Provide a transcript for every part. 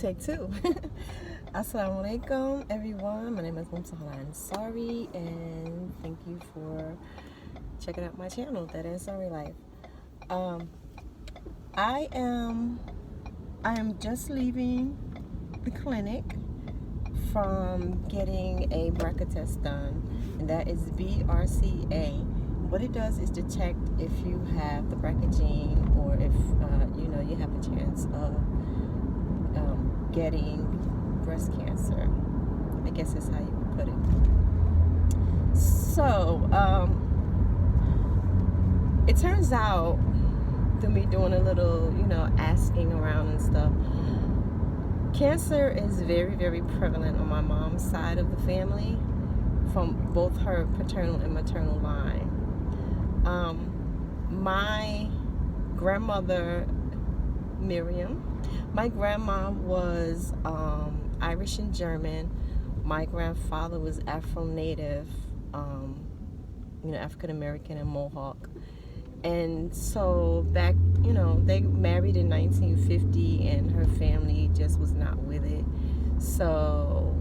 Take two. Assalamu alaikum, everyone. My name is Mumtahala Ansari, and thank you for checking out my channel, That Ansari Life. I am just leaving the clinic from getting a BRCA test done, and that is BRCA. What it does is detect if you have the BRCA gene, or if you have a chance of getting breast cancer. I guess is how you would put it. So it turns out, through me doing a little, asking around and stuff, cancer is very, very prevalent on my mom's side of the family, from both her paternal and maternal line. My grandmother, Miriam, my grandma was Irish and German. My grandfather was Afro-Native, African American and Mohawk. And so back, they married in 1950, and her family just was not with it. So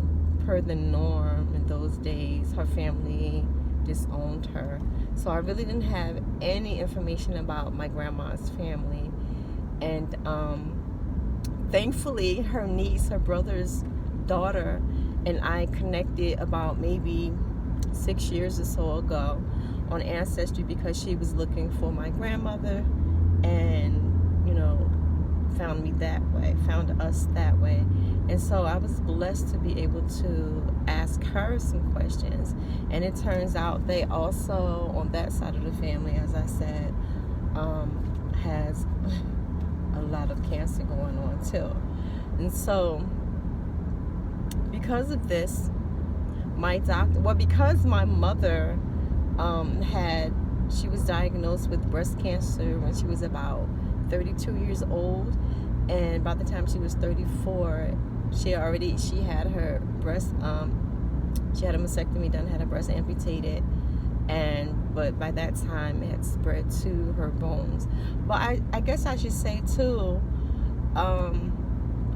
per the norm in those days, her family disowned her. So I really didn't have any information about my grandma's family. And thankfully, her niece, her brother's daughter, and I connected about maybe 6 years or so ago on Ancestry, because she was looking for my grandmother, and found us that way. And so I was blessed to be able to ask her some questions. And it turns out they also, on that side of the family, as I said, has a lot of cancer going on too. And so because of this, because my mother she was diagnosed with breast cancer when she was about 32 years old, and by the time she was 34, she had her breast she had a mastectomy done, had her breast amputated, but by that time it had spread to her bones. But I guess I should say too,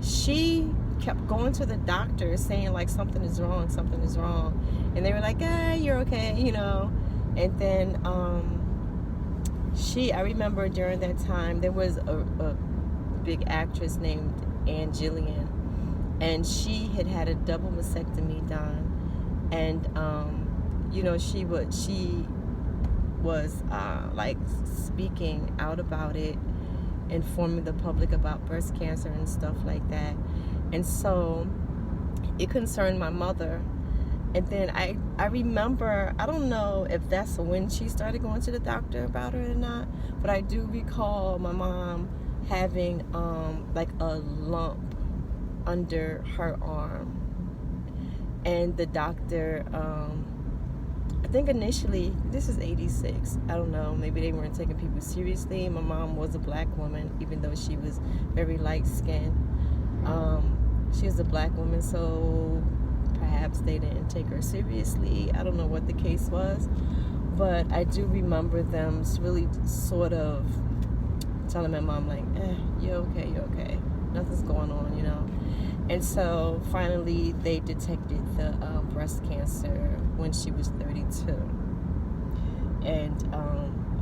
she kept going to the doctor saying like something is wrong, and they were like, you're okay, And then I remember during that time there was a big actress named Ann Jillian, and she had a double mastectomy done, and she was like speaking out about it, informing the public about breast cancer and stuff like that. And so it concerned my mother. And then I remember, I don't know if that's when she started going to the doctor about it or not, but I do recall my mom having like a lump under her arm. And the doctor, I think initially, this is 86, I don't know, maybe they weren't taking people seriously. My mom was a black woman, even though she was very light-skinned. She was a black woman, so perhaps they didn't take her seriously. I don't know what the case was, but I do remember them really sort of telling my mom like, you're okay, nothing's going on, And so finally they detected the breast cancer when she was 32. And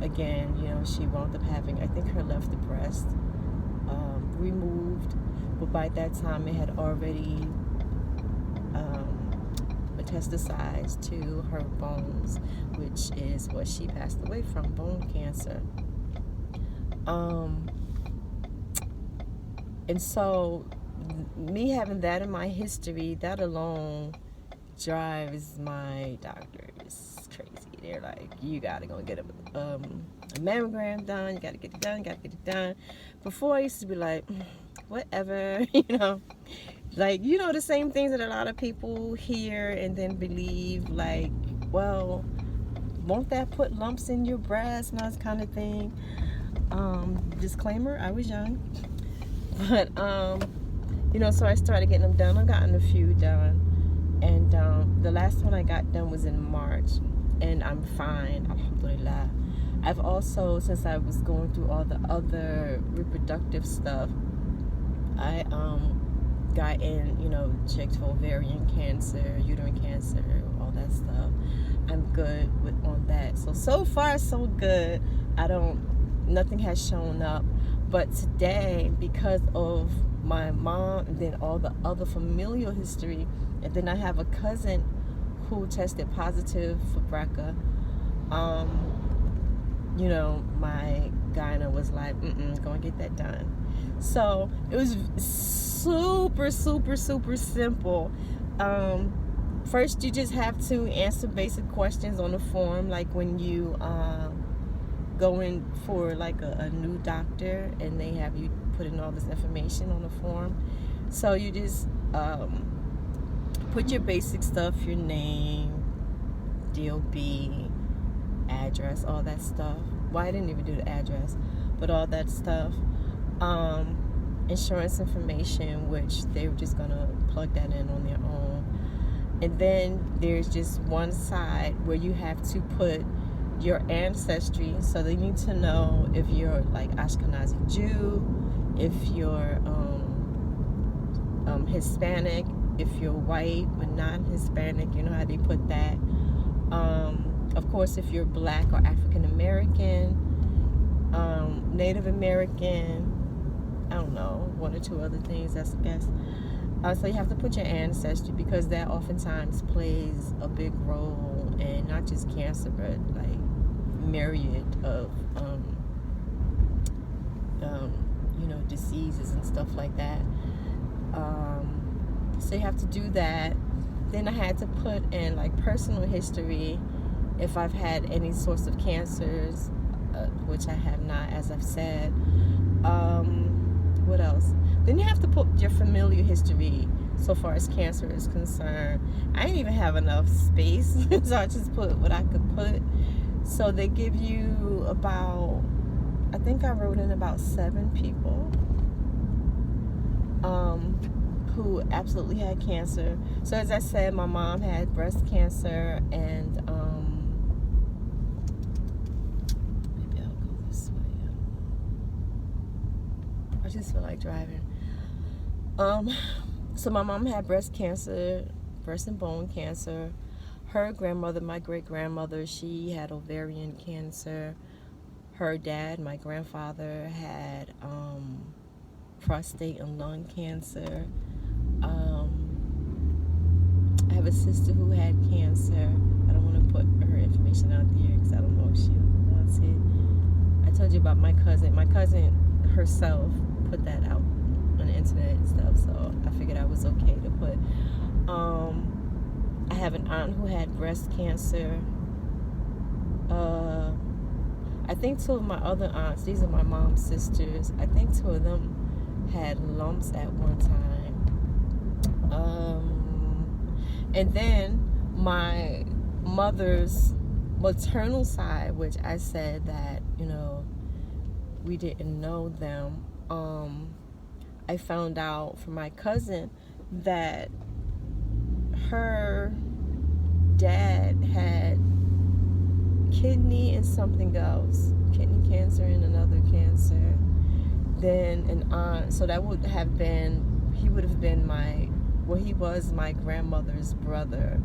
again, she wound up having, I think, her left breast removed, but by that time it had already metastasized to her bones, which is what she passed away from, bone cancer. And so me having that in my history, that alone drives my doctors crazy. They're like, you gotta go get a mammogram done, you gotta get it done. Before I used to be like, whatever, like, the same things that a lot of people hear and then believe, like, well, won't that put lumps in your breast and that kind of thing. Disclaimer, I was young, but so I started getting them done. I've gotten a few done, and the last one I got done was in March, and I'm fine, alhamdulillah. I've also, since I was going through all the other reproductive stuff, I gotten, checked for ovarian cancer, uterine cancer, all that stuff. I'm good on that. So far so good. Nothing has shown up. But today, because of my mom and then all the other familial history, and then I have a cousin who tested positive for BRCA, my gyna was like, go and get that done. So it was super, super, super simple. First, you just have to answer basic questions on the form, like when you go in for like a new doctor and they have you put in all this information on the form. So you just put your basic stuff, your name, DOB, address, all that stuff. Well, I didn't even do the address, but all that stuff. Insurance information, which they were just gonna plug that in on their own. And then there's just one side where you have to put your ancestry. So they need to know if you're like Ashkenazi Jew, if you're Hispanic, if you're white but not Hispanic, you know how they put that. Of course, if you're Black or African American, Native American, I don't know, one or two other things, I guess. So you have to put your ancestry, because that oftentimes plays a big role in not just cancer, but like myriad of diseases and stuff like that. So you have to do that. Then I had to put in like personal history, if I've had any sorts of cancers, which I have not, as I've said. What else? Then you have to put your familial history so far as cancer is concerned. I didn't even have enough space, so I just put what I could put. So they give you about, I think I wrote in about 7 people who absolutely had cancer. So as I said, my mom had breast cancer, and maybe I'll go this way. I just feel like driving. So my mom had breast cancer, breast and bone cancer. Her grandmother, my great-grandmother, she had ovarian cancer. Her dad, my grandfather, had prostate and lung cancer. I have a sister who had cancer. I don't want to put her information out there because I don't know if she wants it. I told you about my cousin. My cousin herself put that out on the internet and stuff, so I figured I was okay to put. I have an aunt who had breast cancer. I think 2 of my other aunts, these are my mom's sisters, I think 2 of them had lumps at one time. And then my mother's maternal side, which I said that, we didn't know them. I found out from my cousin that her dad had kidney and something else, kidney cancer and another cancer. Then an aunt, so that would have been, he would have been he was my grandmother's brother.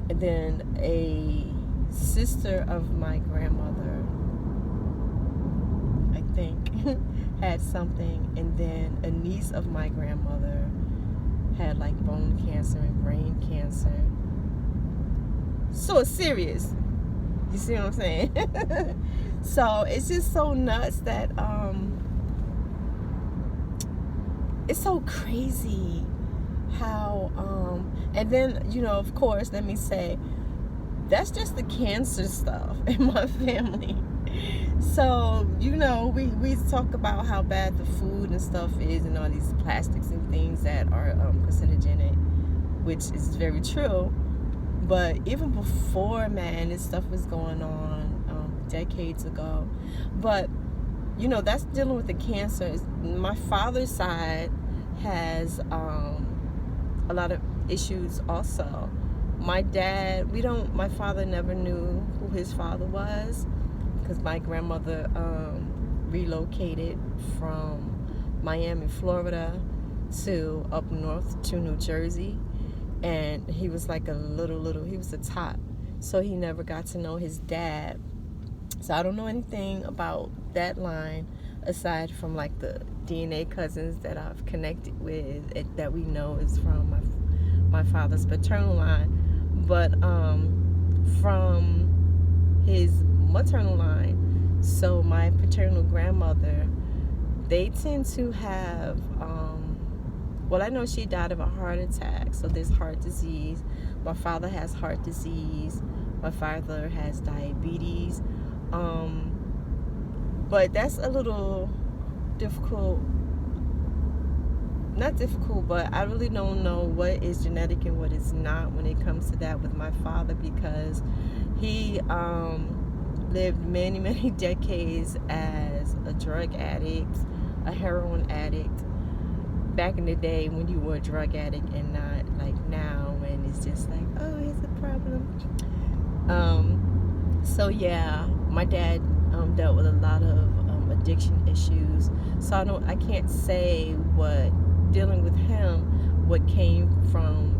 And then a sister of my grandmother, I think, had something. And then a niece of my grandmother had like bone cancer and brain cancer. So it's serious. You see what I'm saying? So it's just so nuts that it's so crazy how and then of course, let me say, that's just the cancer stuff in my family. So we talk about how bad the food and stuff is, and all these plastics and things that are carcinogenic, which is very true. But even before, man, this stuff was going on decades ago. But that's dealing with the cancers. My father's side has a lot of issues also. My dad, my father never knew who his father was, because my grandmother relocated from Miami, Florida, to up north to New Jersey, and he was like he was the top, so he never got to know his dad. So I don't know anything about that line aside from like the DNA cousins that I've connected with, that we know is from my father's paternal line. But from his maternal line, so my paternal grandmother, they tend to have well, I know she died of a heart attack, so there's heart disease. My father has heart disease. My father has diabetes. But that's a little difficult. Not difficult, but I really don't know what is genetic and what is not when it comes to that with my father, because he lived many, many decades as a drug addict, a heroin addict. Back in the day when you were a drug addict, and not like now when it's just like, oh, here's a problem. So yeah, my dad dealt with a lot of addiction issues. So I can't say what dealing with him, what came from,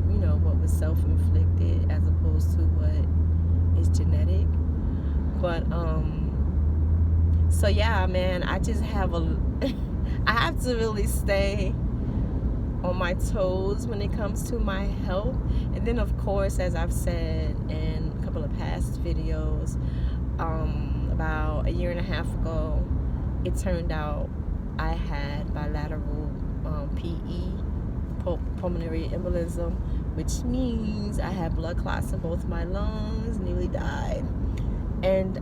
what was self-inflicted as opposed to what is genetic. But so yeah, man, I just have I have to really stay on my toes when it comes to my health. And then of course, as I've said in a couple of past videos, about a year and a half ago, it turned out I had bilateral PE, pulmonary embolism, which means I had blood clots in both my lungs, nearly died. And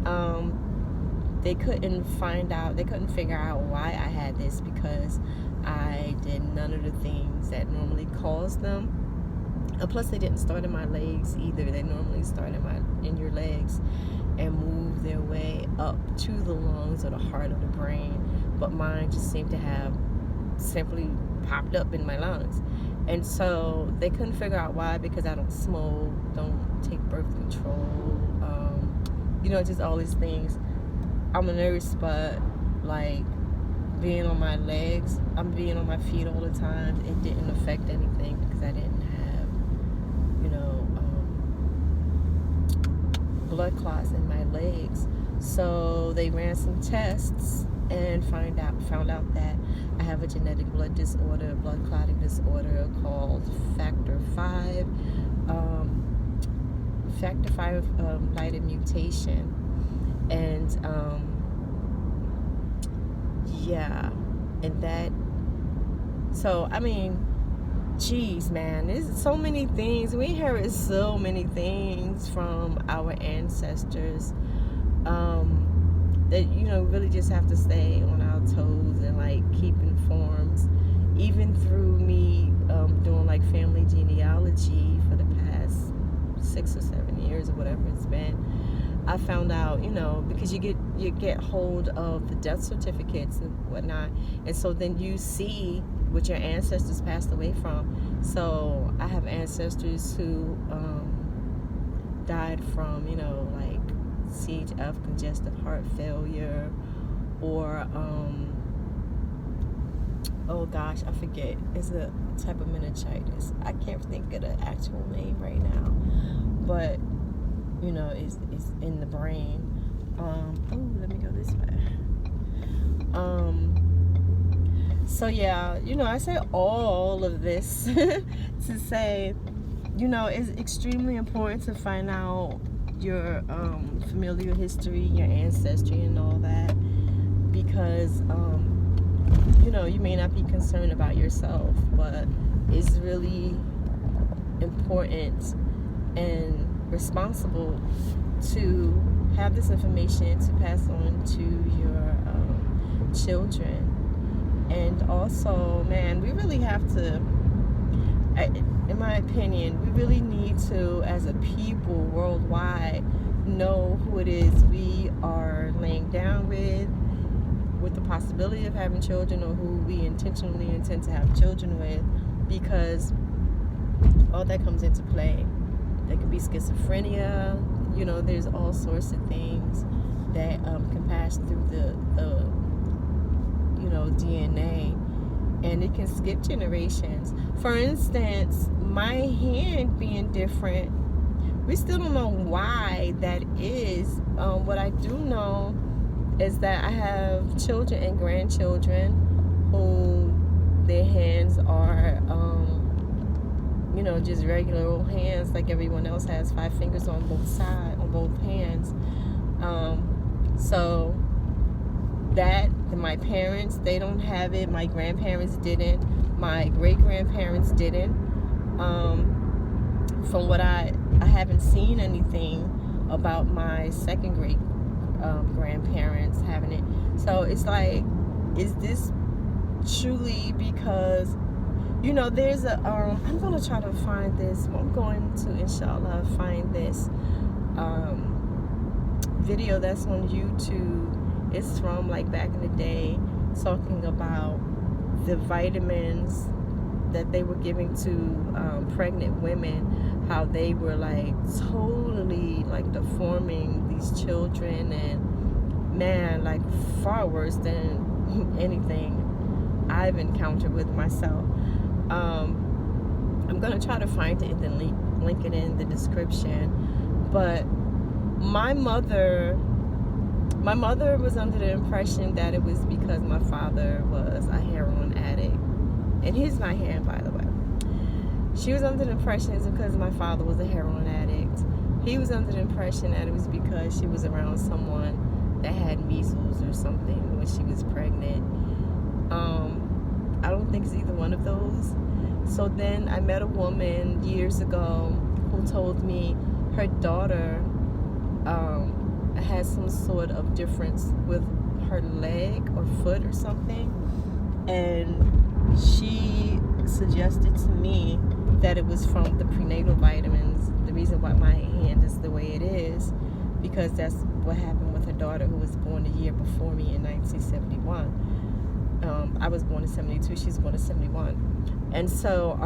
they couldn't figure out why I had this, because I did none of the things that normally cause them. And plus, they didn't start in my legs either. They normally start in your legs and move their way up to the lungs or the heart or the brain. But mine just seemed to have simply popped up in my lungs. And so they couldn't figure out why, because I don't smoke, don't take birth control, just all these things. I'm a nurse, but like being on my legs, I'm being on my feet all the time. It didn't affect anything because I didn't have, blood clots in my legs. So they ran some tests and found out that I have a genetic blood disorder, blood clotting disorder called factor 5 Leiden mutation. And yeah, and that, so I mean, geez, man, there's so many things. We inherit so many things from our ancestors that, really just have to stay on our toes and like keep informed. Even through me doing like family genealogy for the past 6 or 7 years or whatever it's been, I found out, because you get hold of the death certificates and whatnot, and so then you see what your ancestors passed away from. So I have ancestors who died from, like CHF, congestive heart failure, or oh gosh, I forget. It's a type of meningitis. I can't think of the actual name right now, but is in the brain. Let me go this way. So yeah, I say all of this to say, it's extremely important to find out your familial history, your ancestry, and all that, because you may not be concerned about yourself, but it's really important and responsible to have this information to pass on to your children. And also, man, we really have to, in my opinion, we really need to, as a people worldwide, know who it is we are laying down with the possibility of having children, or who we intentionally intend to have children with, because all that comes into play. There could be schizophrenia, there's all sorts of things that can pass through the DNA. and it can skip generations. For instance, my hand being different, we still don't know why that is. What I do know is that I have children and grandchildren who their hands are, just regular old hands like everyone else has, 5 fingers on both hands. So that my parents, they don't have it. My grandparents didn't. My great-grandparents didn't. From what I haven't seen anything about my second great grandparents having it. So it's like, is this truly because, there's a I'm going to try to find this. I'm going to, inshallah, find this video that's on YouTube. It's from like back in the day, talking about the vitamins that they were giving to pregnant women, how they were like totally like deforming these children, and man, like far worse than anything I've encountered with myself. I'm gonna try to find it and then link it in the description. But my mother was under the impression that it was because my father was a heroin addict. And here's my hand, by the way. She was under the impression it's because my father was a heroin addict. He was under the impression that it was because she was around someone that had measles or something when she was pregnant. I don't think it's either one of those. So then I met a woman years ago who told me her daughter had some sort of difference with her leg or foot or something, and she suggested to me that it was from the prenatal vitamins. The reason why my hand is the way it is, because that's what happened with her daughter, who was born a year before me in 1971. I was born in 72, she was born in 71. And so,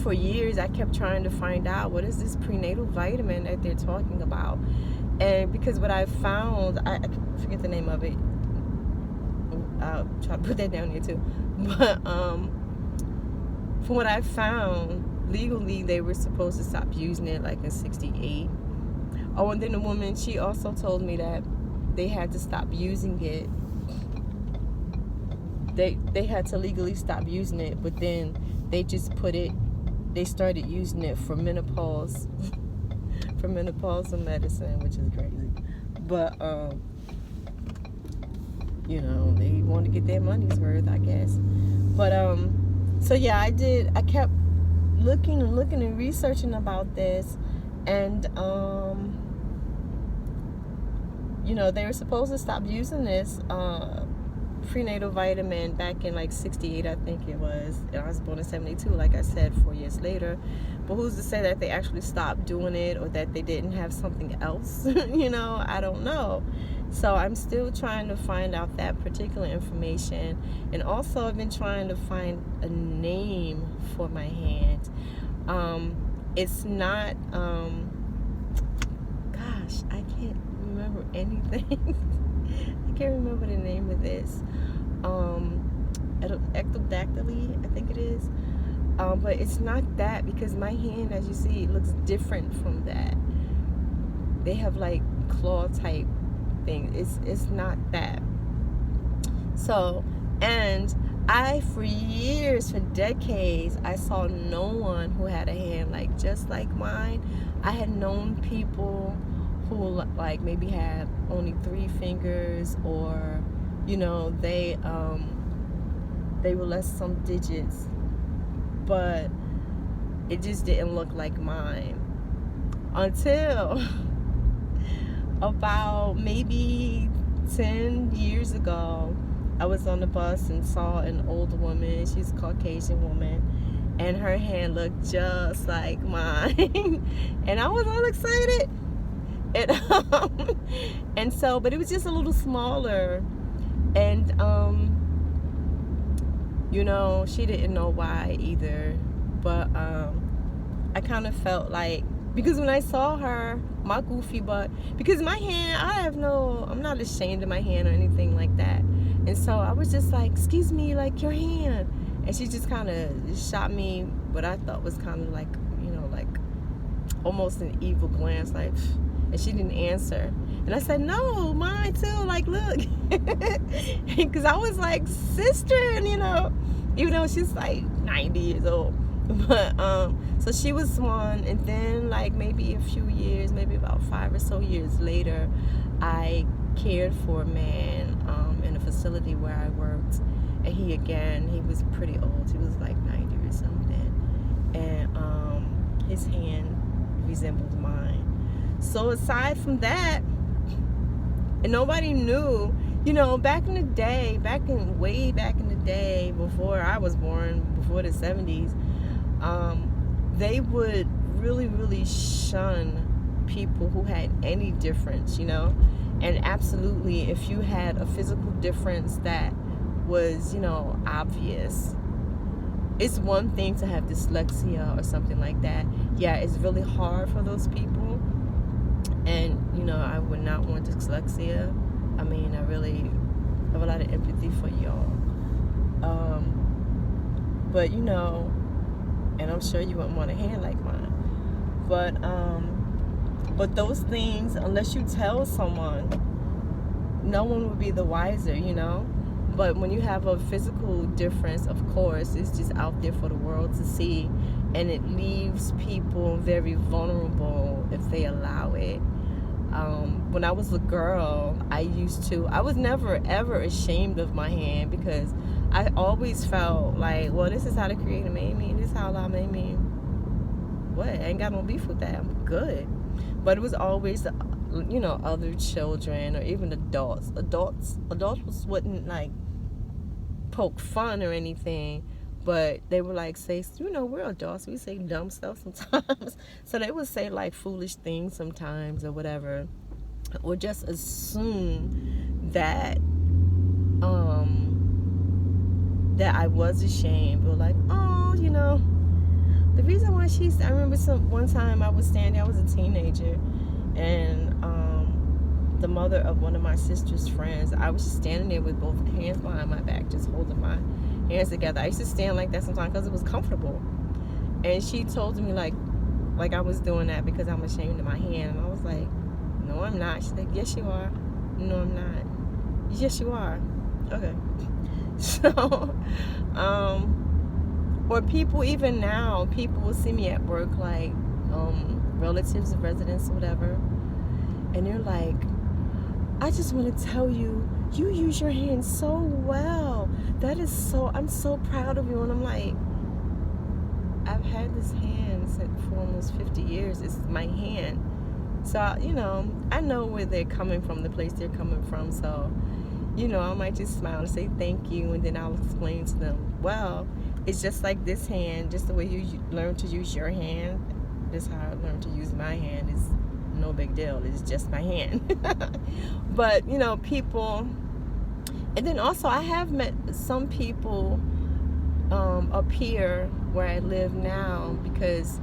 for years I kept trying to find out what is this prenatal vitamin that they're talking about. And because what I found, I forget the name of it. I'll try to put that down here too. But from what I found, legally they were supposed to stop using it like in 68. Oh, and then the woman, she also told me that they had to stop using it. They had to legally stop using it, but then they just they started using it for menopause, for menopausal medicine, which is crazy. But, they want to get their money's worth, I guess. But, so yeah, I kept looking and researching about this, and, they were supposed to stop using this, prenatal vitamin back in like 68, I think it was. And I was born in 72, like I said, 4 years later. But who's to say that they actually stopped doing it, or that they didn't have something else? I don't know. So I'm still trying to find out that particular information. And also I've been trying to find a name for my hand. It's not, gosh, I can't remember anything. I can't remember the name of this. Ectrodactyly, I think it is. But it's not that, because my hand, as you see, it looks different from that. They have like claw type thing. It's not that. So, and for years, for decades, I saw no one who had a hand like just like mine. I had known people who like maybe had only 3 fingers, or they were less some digits, but it just didn't look like mine until about maybe 10 years ago. I was on the bus and saw an old woman. She's a Caucasian woman, and her hand looked just like mine. And I was all excited. And so, but it was just a little smaller, and she didn't know why either, but I kind of felt like, because when I saw her, my goofy butt, because my hand, I'm not ashamed of my hand or anything like that. And so I was just like, excuse me, like your hand. And she just kind of shot me what I thought was kind of like, like almost an evil glance, like, and she didn't answer. And I said, no, mine too, like, look. Because I was like, sister, and even though she's like 90 years old. But so she was one, and then like maybe a few years, maybe about 5 or so years later, I cared for a man in a facility where I worked, and he was pretty old. He was like 90 or something, and his hand resembled mine. So aside from that, and nobody knew, back in the day, way back in the day, before I was born, before the 70s, they would really, really shun people who had any difference, and absolutely, if you had a physical difference that was, obvious. It's one thing to have dyslexia or something like that. Yeah, it's really hard for those people, and I would not want dyslexia. I mean, I really have a lot of empathy for y'all, but and I'm sure you wouldn't want a hand like mine, but those things, unless you tell someone, no one would be the wiser, But when you have a physical difference, of course, it's just out there for the world to see, and it leaves people very vulnerable if they allow it. When I was a girl, I was never ever ashamed of my hand, because I always felt like, well, this is how the Creator made me, and this is how Allah made me. What? I ain't got no beef with that. I'm good. But it was always other children or even adults. Adults wouldn't like poke fun or anything, but they would like say, we're adults, we say dumb stuff sometimes. So they would say like foolish things sometimes or whatever, or just assume that that I was ashamed, or like, oh, the reason why I remember one time I was a teenager, and the mother of one of my sister's friends, I was just standing there with both hands behind my back, just holding my hands together. I used to stand like that sometimes because it was comfortable. And she told me like I was doing that because I'm ashamed of my hand. And I was like, no, I'm not. She's like, yes, you are. No, I'm not. Yes, you are. Okay. So, or people, even now, people will see me at work, like relatives of residents or whatever, and they're like, I just want to tell you, you use your hands so well. I'm so proud of you. And I'm like, I've had this hand for almost 50 years. It's my hand. So, I know where they're coming from, the place they're coming from. So, I might just smile and say thank you, and then I'll explain to them, well, it's just like this hand, just the way you learn to use your hand, this is how I learned to use my hand. It's no big deal. It's just my hand. But, people, and then also I have met some people up here where I live now, because,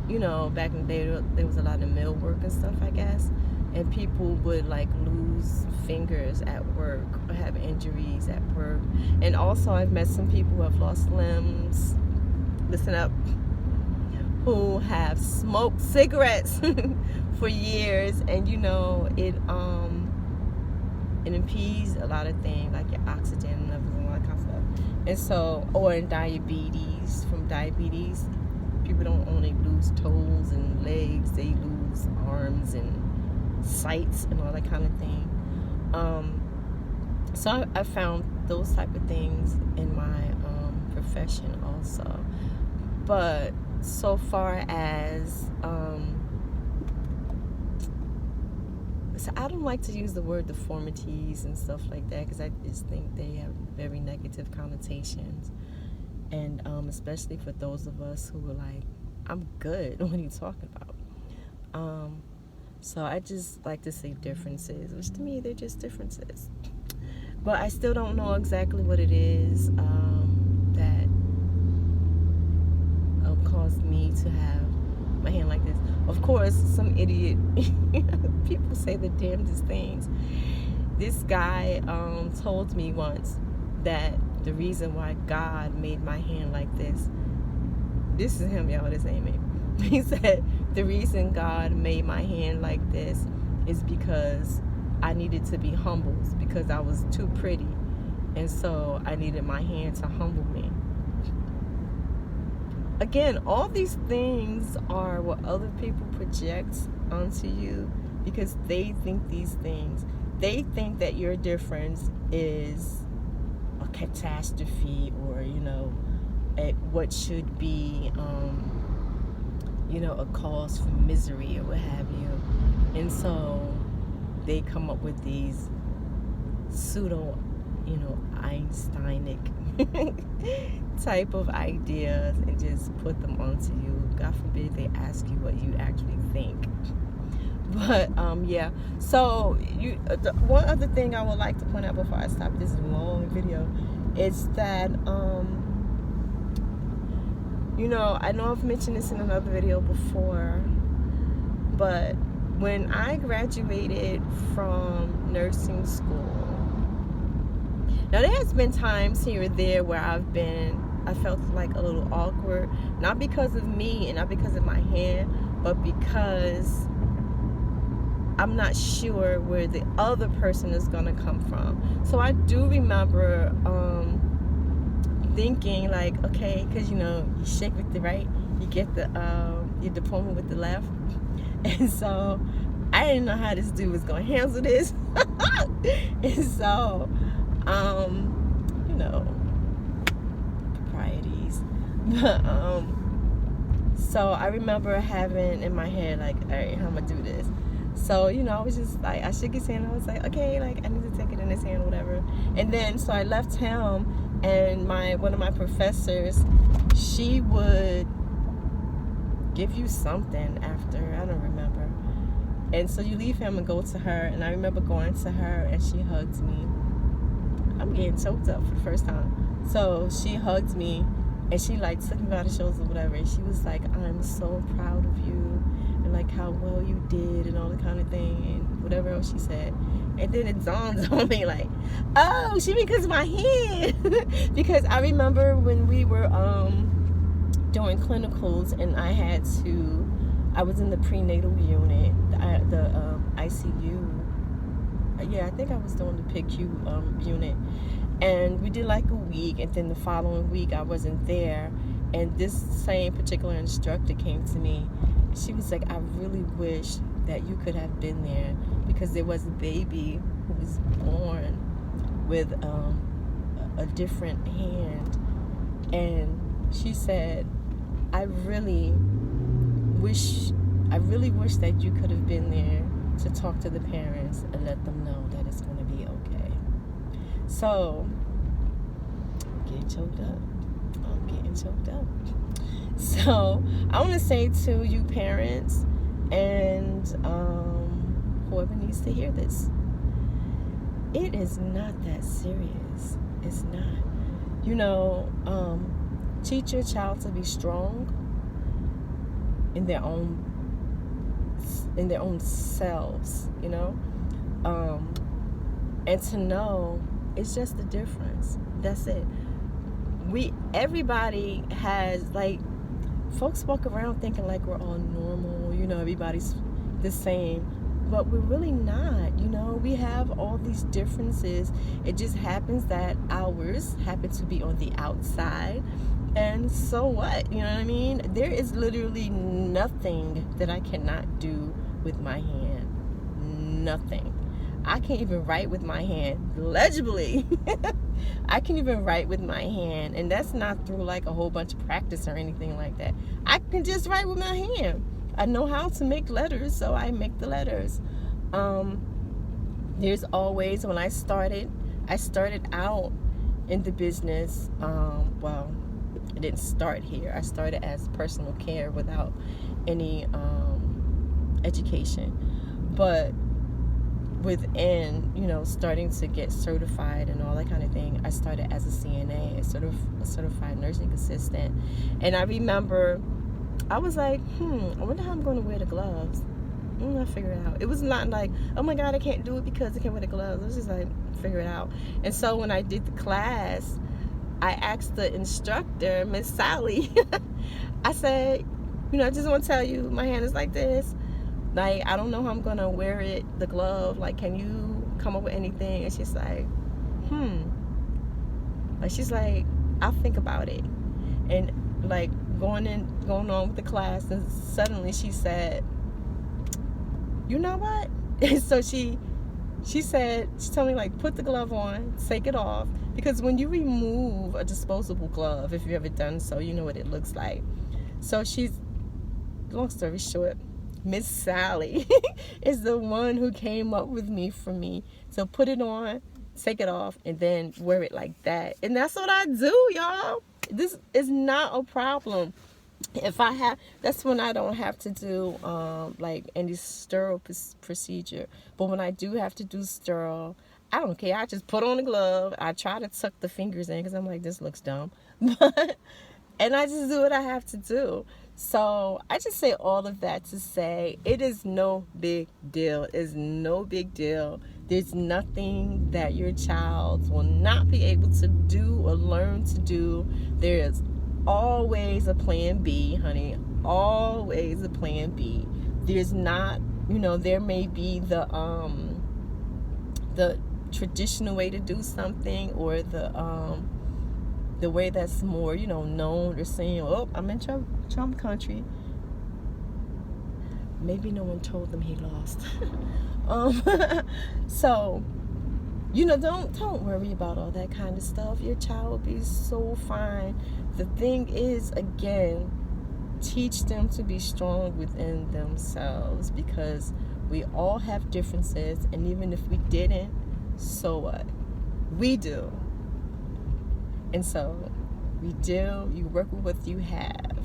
back in the day there was a lot of mill work and stuff, I guess, and people would like lose fingers at work or have injuries at work. And also I've met some people who have lost limbs, listen up, who have smoked cigarettes for years, and it impedes a lot of things, like your oxygen levels and all that kind of stuff. And so, or in diabetes, people don't only lose toes and legs, they lose arms and sights and all that kind of thing. So I found those type of things in my profession also. But so far as so I don't like to use the word deformities and stuff like that, because I just think they have very negative connotations, and especially for those of us who are like, I'm good, what are you talking about? So I just like to say differences, which to me they're just differences. But I still don't know exactly what it is that caused me to have my hand like this. Of course, some idiot, people say the damnedest things. this guy told me once that the reason why God made my hand like this is him, y'all, this ain't me. He said the reason God made my hand like this is because I needed to be humbled because I was too pretty, and so I needed my hand to humble me. Again, all these things are what other people project onto you because they think these things. They think that your difference is a catastrophe, or what should be a cause for misery or what have you. And so they come up with these pseudo Einsteinic type of ideas and just put them onto you. God forbid they ask you what you actually think. But yeah, so one other thing I would like to point out before I stop this long video is that I know I've mentioned this in another video before, but when I graduated from nursing school, now there has been times here or there where I felt like a little awkward, not because of me and not because of my hand, but because I'm not sure where the other person is gonna come from. So I do remember thinking like, okay, because you shake with the right, you get the your diploma with the left, and so I didn't know how this dude was gonna handle this, and so proprieties, but so I remember having in my head like, all right, how I'm gonna do this. So, I was just like, I shook his hand. I was like, okay, like I need to take it in his hand or whatever. And then, so I left him, and one of my professors, she would give you something after, I don't remember. And so you leave him and go to her. And I remember going to her, and she hugged me. I'm getting choked up for the first time. So she hugged me, and she like took me by the shoulders or whatever. And she was like, I'm so proud of you, and like how well you did and all the kind of thing and whatever else she said. And then it dawned on me like, oh, she because of my hand. Because I remember when we were doing clinicals, and I was in the prenatal unit, the ICU. Yeah, I think I was doing the PICU unit, and we did like a week, and then the following week I wasn't there, and this same particular instructor came to me. She was like, I really wish that you could have been there, because there was a baby who was born with a different hand, and she said, I really wish that you could have been there to talk to the parents and let them know that it's going to be okay. So, I'm getting choked up. So, I want to say to you parents and whoever needs to hear this, it is not that serious. It's not. Teach your child to be strong in their own selves, and to know it's just the difference. That's it. Everybody has, like, folks walk around thinking like we're all normal, everybody's the same, but we're really not. We have all these differences. It just happens that ours happen to be on the outside, and so what? You know what I mean? There is literally nothing that I cannot do with my hand. Nothing. I can't even write with my hand legibly. I can even write with my hand, and that's not through like a whole bunch of practice or anything like that. I can just write with my hand. I know how to make letters, so I make the letters. There's always, when I started out in the business, well, I didn't start here. I started as personal care without any education, but within starting to get certified and all that kind of thing, I started as a CNA, a certified nursing assistant. And I remember I was like, I wonder how I'm going to wear the gloves. I'll figure it out. It was not like, oh my God, I can't do it because I can't wear the gloves. It was just like, figure it out. And so when I did the class, I asked the instructor, Miss Sally, I said, I just want to tell you, my hand is like this. Like, I don't know how I'm going to wear it, the glove. Like, can you come up with anything? And she's like, Like, she's like, I'll think about it. And like going on with the class, and suddenly she said, you know what? And so she told me, like, put the glove on, take it off, because when you remove a disposable glove, if you've ever done so, you know what it looks like. So long story short, Miss Sally is the one who came up with me for me. So put it on, take it off, and then wear it like that. And that's what I do, y'all. This is not a problem. If I have, that's when I don't have to do like any sterile procedure. But when I do have to do sterile, I don't care. I just put on the glove. I try to tuck the fingers in because I'm like, this looks dumb. And I just do what I have to do. So I just say all of that to say it is no big deal. It's no big deal. There's nothing that your child will not be able to do or learn to do. There's always a plan B, honey. Always a plan B. There's not, there may be the traditional way to do something, or the way that's more, known, or saying, oh, I'm in Trump country. Maybe no one told them he lost. So, don't worry about all that kind of stuff. Your child will be so fine. The thing is, again, teach them to be strong within themselves, because we all have differences, and even if we didn't, so what? We do. And so we do, you work with what you have,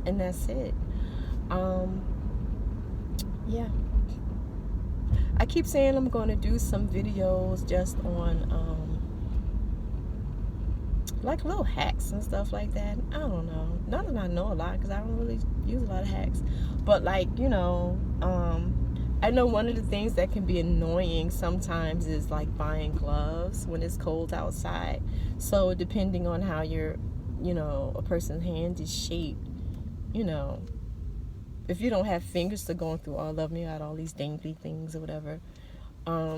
and that's it. Yeah. I keep saying I'm going to do some videos just on like little hacks and stuff like that. I don't know. Not that I know a lot, because I don't really use a lot of hacks. But like, I know one of the things that can be annoying sometimes is like buying gloves when it's cold outside. So depending on how your, a person's hand is shaped, if you don't have fingers to go through all of them, you got all these dangly things or whatever.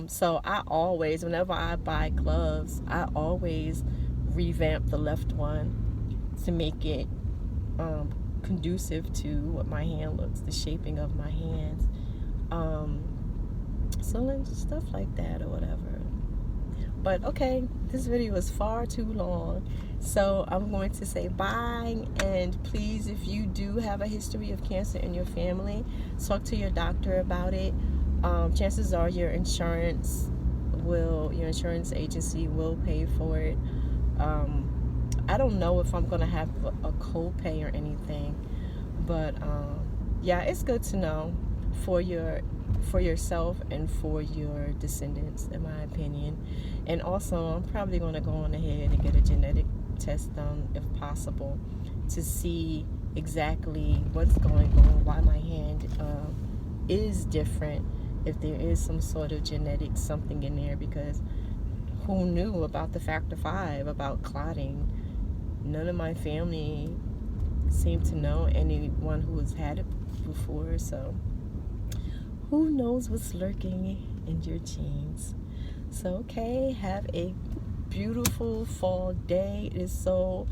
So I always, whenever I buy gloves, I always revamp the left one to make it conducive to what my hand looks, the shaping of my hands. So stuff like that or whatever. But okay, this video is far too long, so I'm going to say bye. And please, if you do have a history of cancer in your family, talk to your doctor about it. Chances are your insurance agency will pay for it. I don't know if I'm gonna have a copay or anything, but yeah, it's good to know for yourself and for your descendants, in my opinion. And also, I'm probably going to go on ahead and get a genetic test done, if possible, to see exactly what's going on, why my hand is different, if there is some sort of genetic something in there, because who knew about the factor 5, about clotting? None of my family seemed to know anyone who has had it before, so who knows what's lurking in your genes. So, okay, have a beautiful fall day. It is so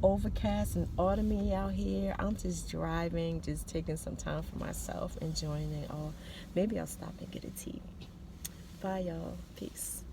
overcast and autumny out here. I'm just driving, just taking some time for myself, enjoying it all. Maybe I'll stop and get a tea. Bye, y'all. Peace.